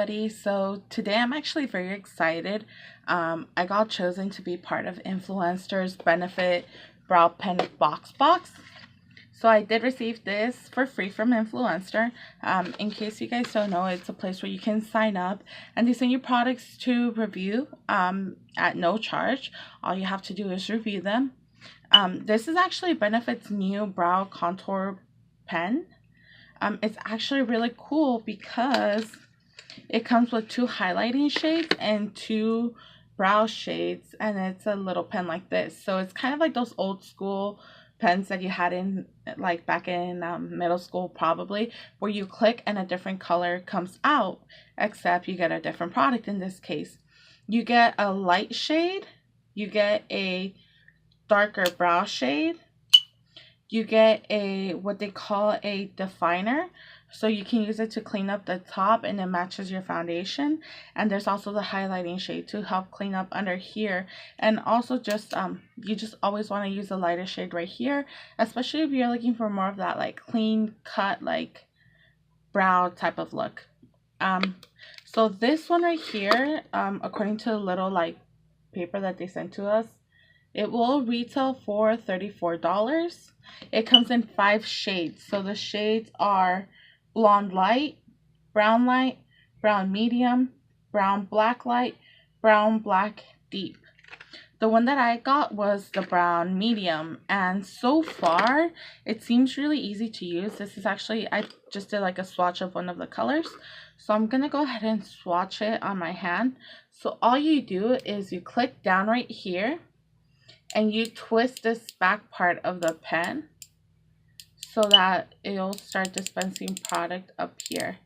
everybody. So today I'm actually very excited. I got chosen to be part of Influenster's Benefit Brow Pen Box. So I did receive this for free from Influencer. In case you guys don't know, it's a place where you can sign up and they send you products to review at no charge. All you have to do is review them. This is actually Benefit's new brow contour pen. It's actually really cool because it comes with 2 highlighting shades and 2 brow shades, and it's a little pen like this. So it's kind of like those old school pens that you had in like back in middle school probably, where you click and a different color comes out, except you get a different product. In this case, you get a light shade, you get a darker brow shade, you get a what they call a definer, so you can use it to clean up the top and it matches your foundation. And there's also the highlighting shade to help clean up under here. And also just you just always want to use the lighter shade right here, especially if you're looking for more of that like clean cut like brow type of look. So this one right here, according to the little like paper that they sent to us, it will retail for $34. It comes in 5 shades. So the shades are blonde light, brown medium, brown black light, brown black deep. The one that I got was the brown medium, and so far it seems really easy to use. This is actually, I just did like a swatch of one of the colors. So I'm gonna go ahead and swatch it on my hand. So all you do is you click down right here and you twist this back part of the pen so that it'll start dispensing product up here.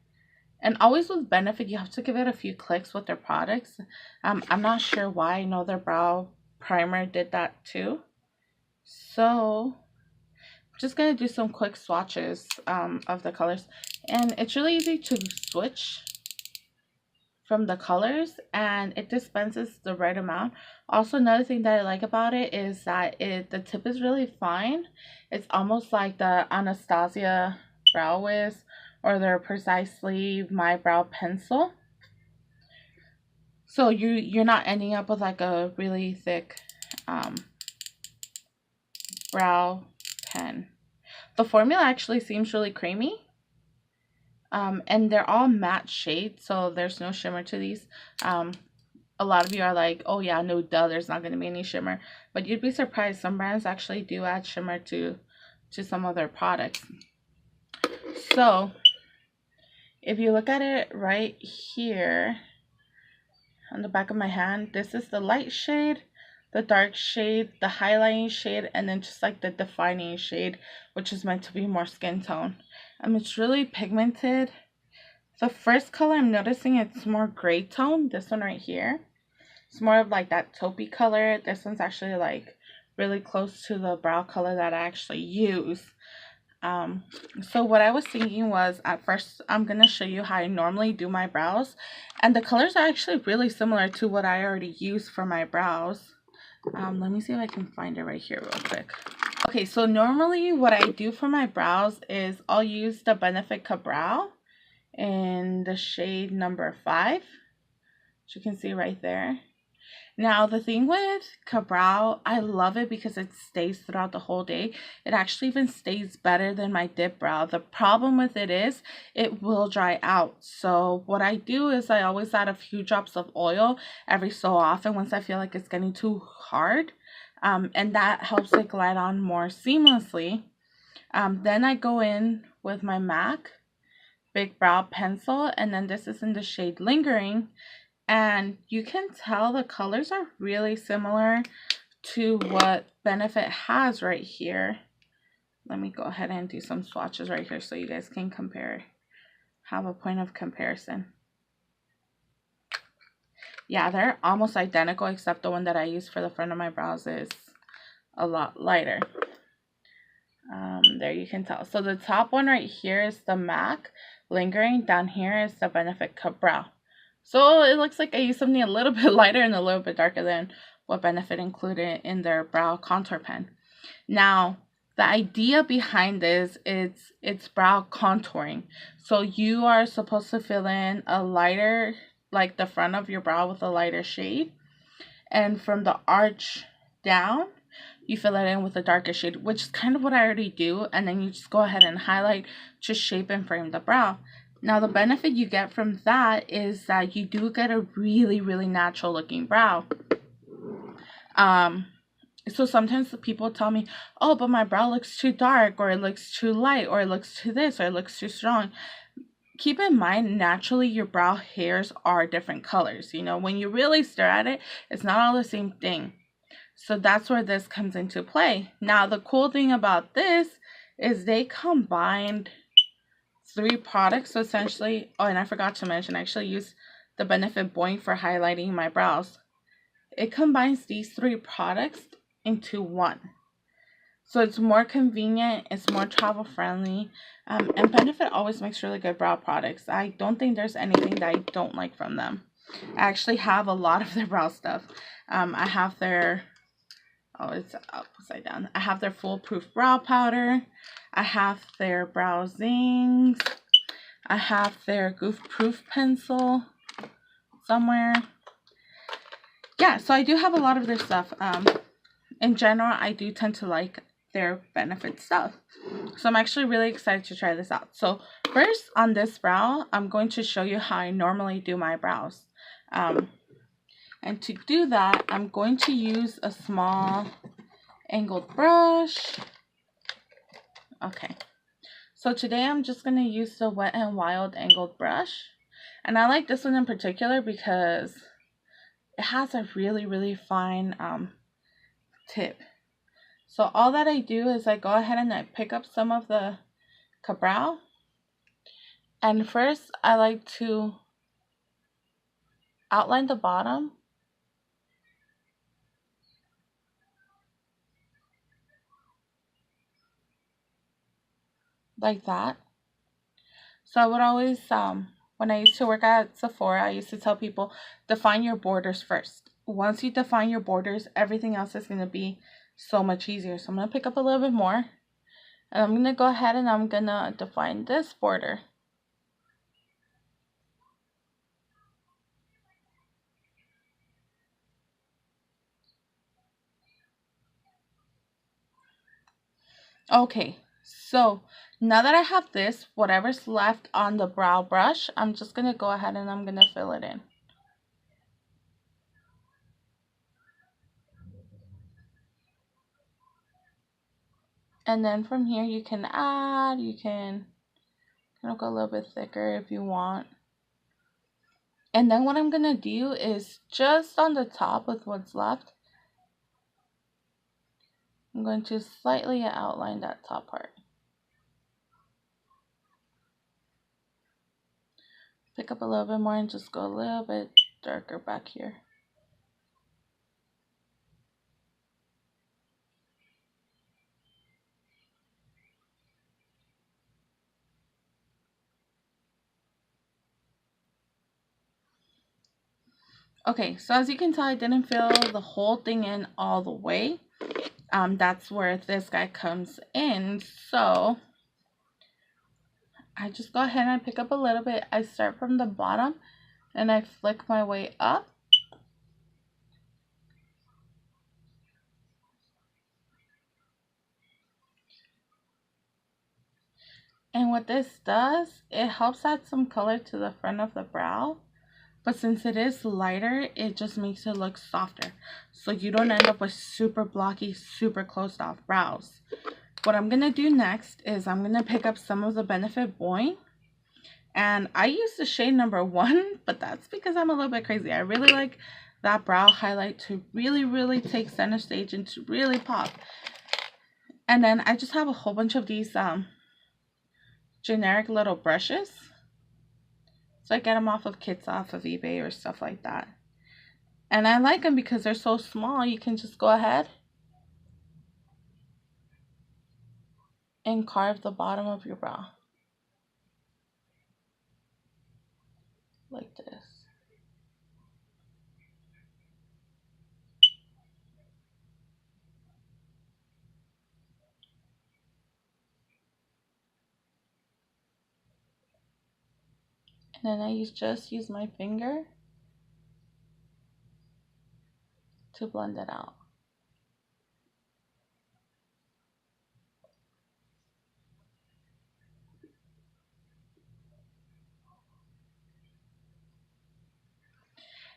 And always with Benefit, you have to give it a few clicks with their products. I'm not sure why. I know their brow primer did that too. So I'm just gonna do some quick swatches of the colors, and it's really easy to switch from the colors and it dispenses the right amount. Also, another thing that I like about it is that the tip is really fine. It's almost like the Anastasia Brow Wiz or their Precisely My Brow Pencil. So you're not ending up with like a really thick brow pen. The formula actually seems really creamy. And they're all matte shades, so there's no shimmer to these. A lot of you are like, oh yeah, no duh, there's not going to be any shimmer. But you'd be surprised, some brands actually do add shimmer to some of their products. So if you look at it right here on the back of my hand, this is the light shade, the dark shade, the highlighting shade, and then just like the defining shade, which is meant to be more skin tone. It's really pigmented. The first color I'm noticing, it's more gray tone. This one right here, it's more of like that taupey color. This one's actually like really close to the brow color that I actually use. So what I was thinking was, at first I'm gonna show you how I normally do my brows, and the colors are actually really similar to what I already use for my brows. Let me see if I can find it right here real quick. Okay, so normally what I do for my brows is I'll use the Benefit Kabrow in the shade number 5, which you can see right there. Now the thing with Kabrow, I love it because it stays throughout the whole day. It actually even stays better than my dip brow. The problem with it is it will dry out. So what I do is I always add a few drops of oil every so often once I feel like it's getting too hard. And that helps it glide on more seamlessly. Then I go in with my MAC Big Brow Pencil, and then this is in the shade Lingering. And you can tell the colors are really similar to what Benefit has right here. Let me go ahead and do some swatches right here so you guys can compare, have a point of comparison. Yeah, they're almost identical, except the one that I use for the front of my brows is a lot lighter. There you can tell. So the top one right here is the MAC Lingering. Down here is the Benefit Kabrow. So it looks like I used something a little bit lighter and a little bit darker than what Benefit included in their brow contour pen. Now, the idea behind this is it's brow contouring. So you are supposed to fill in a lighter, like the front of your brow with a lighter shade, and from the arch down you fill it in with a darker shade, which is kind of what I already do, and then you just go ahead and highlight to shape and frame the brow. Now the benefit you get from that is that you do get a really natural looking brow. So sometimes the people tell me, oh, but my brow looks too dark, or it looks too light, or it looks too this, or it looks too strong. Keep in mind, naturally your brow hairs are different colors. You know, when you really stare at it, it's not all the same thing. So that's where this comes into play. Now the cool thing about this is they combined 3 products. So essentially, oh, and I forgot to mention, I actually use the Benefit Boiing for highlighting my brows. It combines these 3 products into one. So it's more convenient, it's more travel friendly, and Benefit always makes really good brow products. I don't think there's anything that I don't like from them. I actually have a lot of their brow stuff. I have their, oh, it's upside down. I have their foolproof brow powder. I have their brow zings. I have their goof proof pencil somewhere. Yeah, so I do have a lot of their stuff. In general, I do tend to like their Benefit stuff. So I'm actually really excited to try this out. So first, on this brow, I'm going to show you how I normally do my brows. And to do that, I'm going to use a small angled brush. Okay. So today I'm just going to use the Wet n Wild angled brush. And I like this one in particular because it has a really fine tip. So all that I do is I go ahead and I pick up some of the Kabrow. And first I like to outline the bottom. Like that. So I would always, when I used to work at Sephora, I used to tell people, define your borders first. Once you define your borders, everything else is going to be so much easier. So I'm going to pick up a little bit more. And I'm going to go ahead and I'm going to define this border. Okay, so now that I have this, whatever's left on the brow brush, I'm just going to go ahead and I'm going to fill it in. And then from here you can add, you can kind of go a little bit thicker if you want. And then what I'm going to do is just on the top with what's left, I'm going to slightly outline that top part. Pick up a little bit more and just go a little bit darker back here. Okay, so as you can tell, I didn't fill the whole thing in all the way. That's where this guy comes in. So I just go ahead and I pick up a little bit. I start from the bottom and I flick my way up. And what this does, it helps add some color to the front of the brow. But since it is lighter, it just makes it look softer. So you don't end up with super blocky, super closed off brows. What I'm going to do next is I'm going to pick up some of the Benefit Boiing. And I use the shade number 1, but that's because I'm a little bit crazy. I really like that brow highlight to really take center stage and to really pop. And then I just have a whole bunch of these generic little brushes. So I get them off of kits off of eBay or stuff like that. And I like them because they're so small. You can just go ahead and carve the bottom of your brow. Like this. And then I just use my finger to blend it out.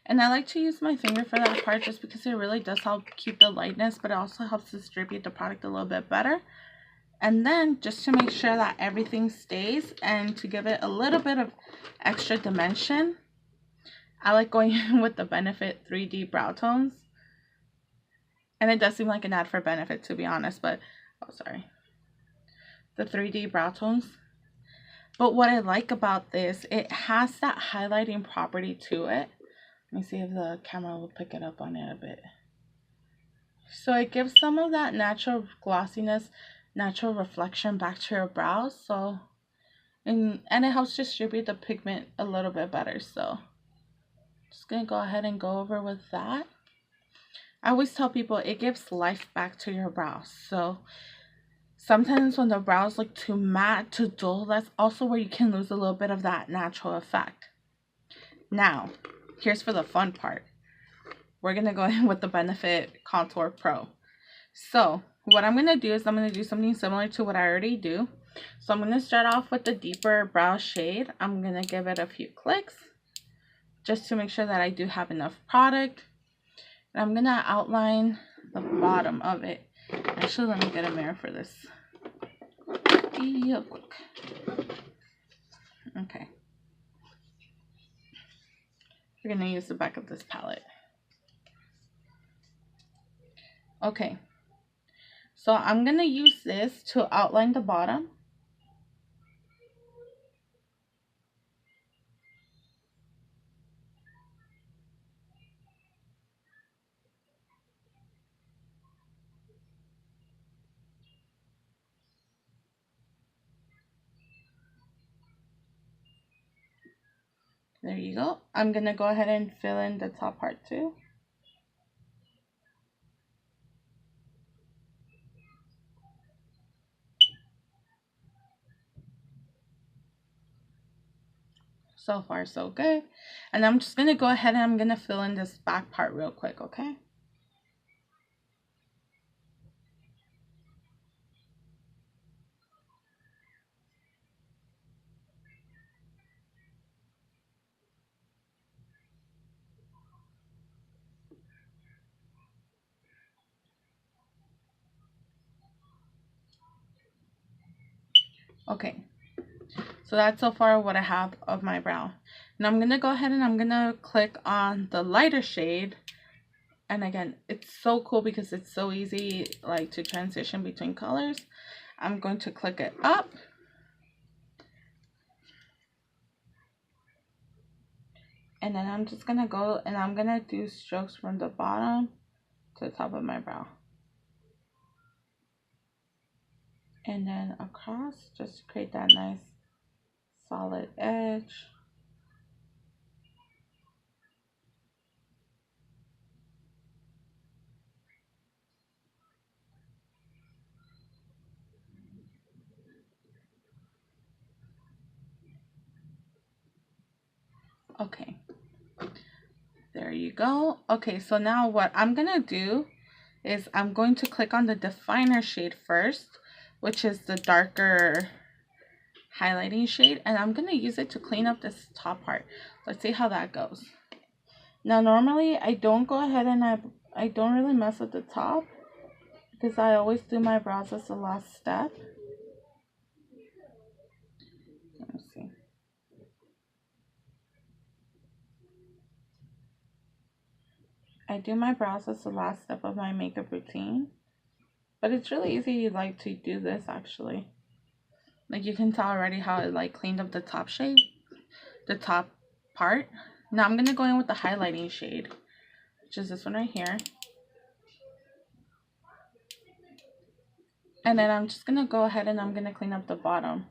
And I like to use my finger for that part just because it really does help keep the lightness, but it also helps distribute the product a little bit better. And then just to make sure that everything stays and to give it a little bit of extra dimension, I like going in with the Benefit 3D brow tones. And it does seem like an ad for Benefit, to be honest, but, oh, sorry. The 3D brow tones. But what I like about this, it has that highlighting property to it. Let me see if the camera will pick it up on it a bit. So it gives some of that natural glossiness, natural reflection back to your brows. So, and it helps distribute the pigment a little bit better. So, just gonna go ahead and go over with that. I always tell people it gives life back to your brows. So, sometimes when the brows look too matte, too dull, that's also where you can lose a little bit of that natural effect. Now, here's for the fun part. We're going to go in with the Benefit Contour Pro. So, what I'm going to do is I'm going to do something similar to what I already do. So, I'm going to start off with the deeper brow shade. I'm going to give it a few clicks just to make sure that I do have enough product. And I'm going to outline the bottom of it. Actually, let me get a mirror for this. Real quick. Okay. We're going to use the back of this palette. Okay. So I'm going to use this to outline the bottom. There you go. I'm going to go ahead and fill in the top part too. So far, so good. And I'm just going to go ahead and I'm going to fill in this back part real quick, okay? Okay. So that's so far what I have of my brow. Now I'm going to go ahead and I'm going to click on the lighter shade. And again, it's so cool because it's so easy like to transition between colors. I'm going to click it up. And then I'm just going to go and I'm going to do strokes from the bottom to the top of my brow. And then across just to create that nice solid edge. Okay, there you go. Okay, so now what I'm gonna do is I'm going to click on the definer shade first, which is the darker highlighting shade, and I'm gonna use it to clean up this top part. Let's see how that goes. Now normally I don't go ahead and I don't really mess with the top because I always do my brows as the last step. Let me see. I do my brows as the last step of my makeup routine. But it's really easy like to do this actually. Like you can tell already how it like cleaned up the top shade, the top part. Now I'm gonna go in with the highlighting shade, which is this one right here. And then I'm just gonna go ahead and I'm gonna clean up the bottom.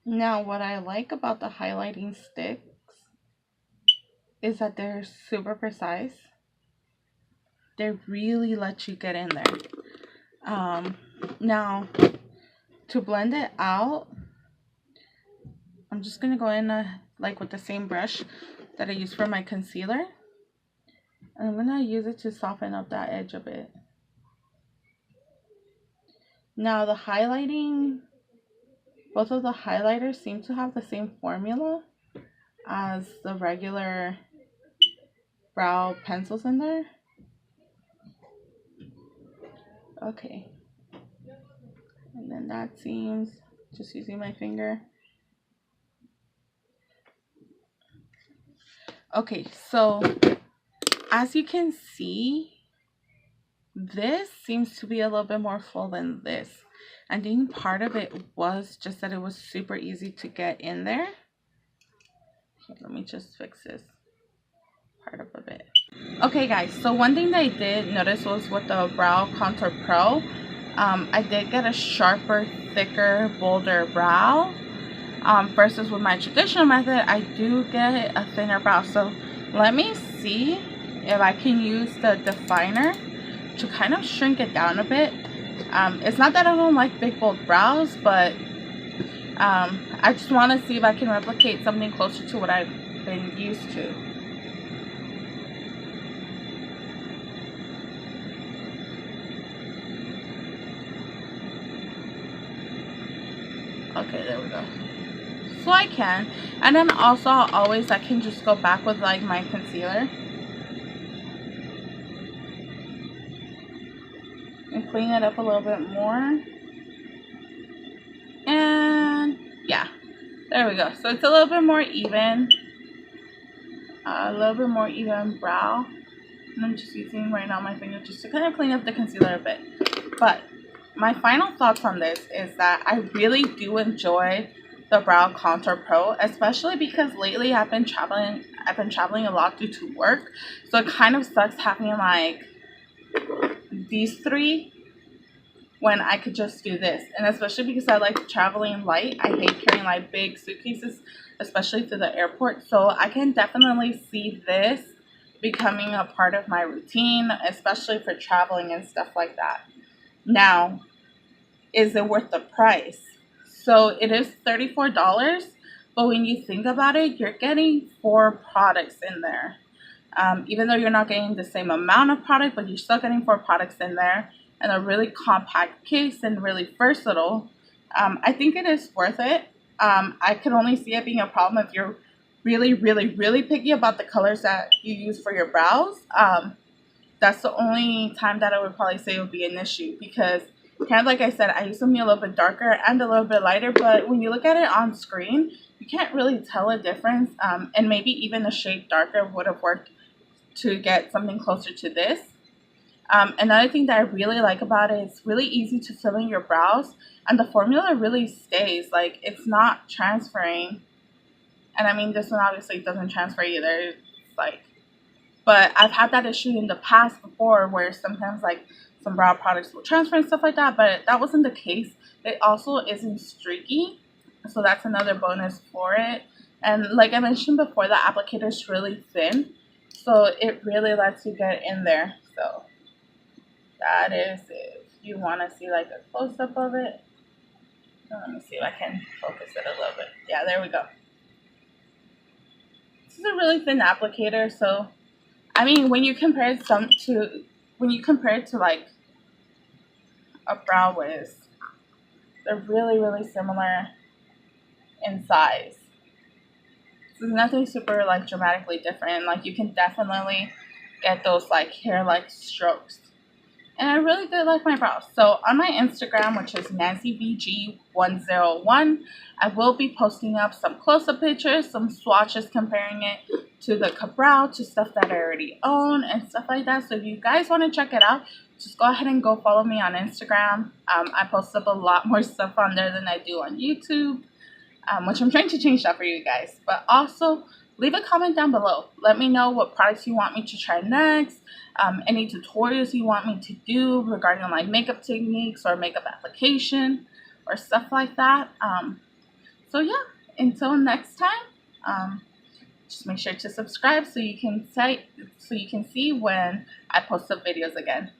Now what I like about the highlighting sticks is that they're super precise. They really let you get in there. Now, to blend it out, I'm just going to go in like with the same brush that I use for my concealer. And I'm going to use it to soften up that edge a bit. Now the highlighting, both of the highlighters seem to have the same formula as the regular brow pencils in there. Okay. And then that seems, just using my finger. Okay, so as you can see, this seems to be a little bit more full than this. I think part of it was just that it was super easy to get in there. Okay, let me just fix this part up a bit. Okay guys, so one thing that I did notice was with the Brow Contour Pro, I did get a sharper, thicker, bolder brow. Versus with my traditional method, I do get a thinner brow. So let me see if I can use the definer to kind of shrink it down a bit. It's not that I don't like big bold brows, but I just want to see if I can replicate something closer to what I've been used to. Okay, there we go. So I can, and then also always I can just go back with like my concealer and clean it up a little bit more. And yeah, there we go. So it's a little bit more even, brow. And I'm just using right now my finger just to kind of clean up the concealer a bit. But my final thoughts on this is that I really do enjoy the Brow Contour Pro, especially because lately I've been traveling a lot due to work, so it kind of sucks having like these three when I could just do this. And especially because I like traveling light, I hate carrying like big suitcases, especially to the airport. So I can definitely see this becoming a part of my routine, especially for traveling and stuff like that. Now, is it worth the price? So it is $34, but when you think about it, you're getting 4 products in there. Even though you're not getting the same amount of product, but you're still getting 4 products in there, and a really compact case and really versatile. I think it is worth it. I can only see it being a problem if you're really, really, really picky about the colors that you use for your brows. That's the only time that I would probably say would be an issue, because kind of like I said, I use something a little bit darker and a little bit lighter, but when you look at it on screen, you can't really tell a difference, and maybe even a shade darker would have worked to get something closer to this. Another thing that I really like about it, it's really easy to fill in your brows, and the formula really stays. Like, it's not transferring, and I mean, this one obviously doesn't transfer either. It's like, but I've had that issue in the past before where sometimes like some brow products will transfer and stuff like that, but that wasn't the case. It also isn't streaky, so that's another bonus for it. And like I mentioned before, the applicator is really thin, so it really lets you get in there. So that is it. If you want to see like a close-up of it, let me see if I can focus it a little bit. Yeah, there we go. This is a really thin applicator, so I mean, when you compare it to like a brow wiz, they're really, really similar in size. So there's nothing super like dramatically different. Like, you can definitely get those like hair-like strokes. And I really did like my brows. So on my Instagram, which is NancyVG101, I will be posting up some close-up pictures, some swatches comparing it to the Kabrow, to stuff that I already own and stuff like that. So if you guys want to check it out, just go ahead and go follow me on Instagram. I post up a lot more stuff on there than I do on YouTube, which I'm trying to change that for you guys. But also, leave a comment down below. Let me know what products you want me to try next, any tutorials you want me to do regarding like makeup techniques or makeup application or stuff like that. So yeah, until next time, Just make sure to subscribe so you can see when I post up videos again.